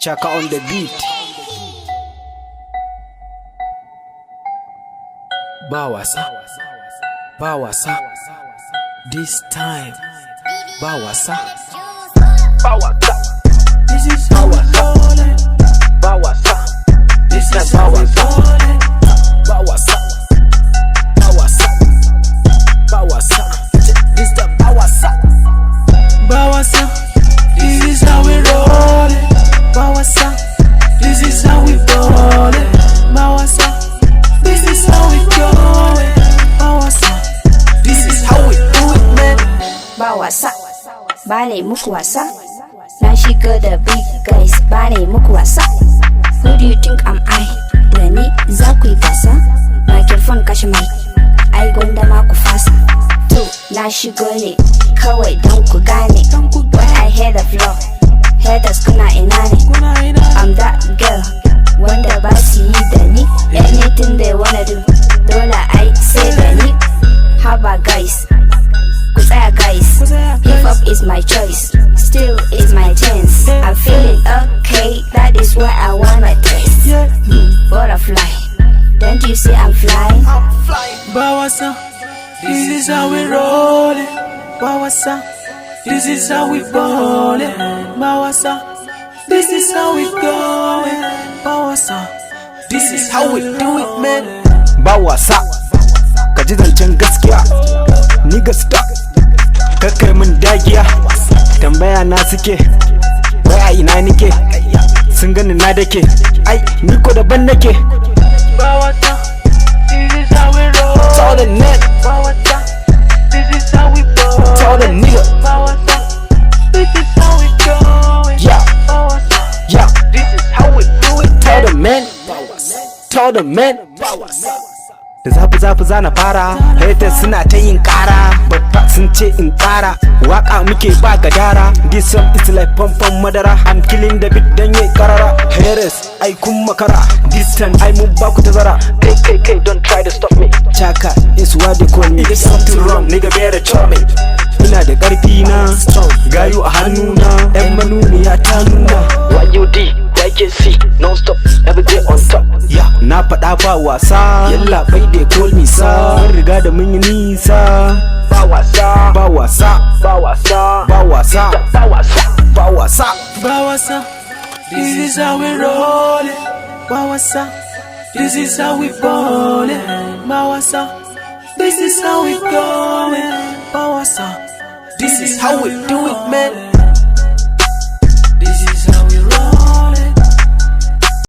CHAKA on the beat. Ba wasa, ba wasa. This time, ba wasa, ba wasa. This is how we rollin'. Ba wasa, this is how we rollin'. Ba wasa, ba wasa, ba wasa. This the ba wasa, ba wasa. This is how we rollin'. Ba wasa, this is how we rollin'. Ba wasa, this is how we going. Ba wasa, this is how we do it, man. Ba wasa, ba ne muku wasa. Na shiga da big guys, ba ne muku wasa. Who do you think am I? Da ni za ku yi gasa. Microphone kashe mic, ai gwanda ma ku fasa. To, na shigo ne, kawai don ku gane. When I hear the flow, haters kuna ina ne. I'm that girl, wanda ba su yi da ni. Anything they wanna do, dole ai sai da ni. Haba guys, ku tsaya guys. Hip hop is my choice, still is my chance. I'm feeling okay, that is what I wanna taste. Butterfly, don't you see I'm flying? Ba wasa, this is how we rollin'. Ba wasa, this is how we ballin'. Ba wasa, this is how we going. Ba wasa, this is how we do it, man. Ba wasa, ka ji zancen gaskiya. Ni gaskiya, ka kai min dagiya. Tambaya na suke, wai a ina nike. Sun gani na dake, ai ni ko daban nake. Ba wasa, this is how we roll. Tell the net, ba wasa, this is how we roll. Tell the nigga, ba wasa, this is how we going. Yeah, ba wasa, yeah, this is how we do it. Tell the man, ba wasa, tell the man, ba wasa. Da zafi zana fara, haters suna ta yin kara. Babba sun ce in kara, waka muke ba gadara. This song is like pom-pom madara. I'm killing the beat dan yi karara. Haters, ai kun makara. This time ai mun ba ku tazara. K, don't try to stop me. CHAKA is what they call me. If something wrong, nigga better tell me. Ina da karfi na, gayu a hannuna, yan manuniya ta nuna. YUD, YKC, non-stop, every day on top. Yeah, na faɗa ba wasa, yalla bai da call me sa. Mun riga da mun yi nisa. Ba wasa, ba wasa, ba wasa, ba wasa, ba wasa, ba wasa, ba wasa. This is how we rollin'. Ba wasa, this is how we ballin'. Ba wasa, this is how we going. Ba wasa, this is how we do it, man.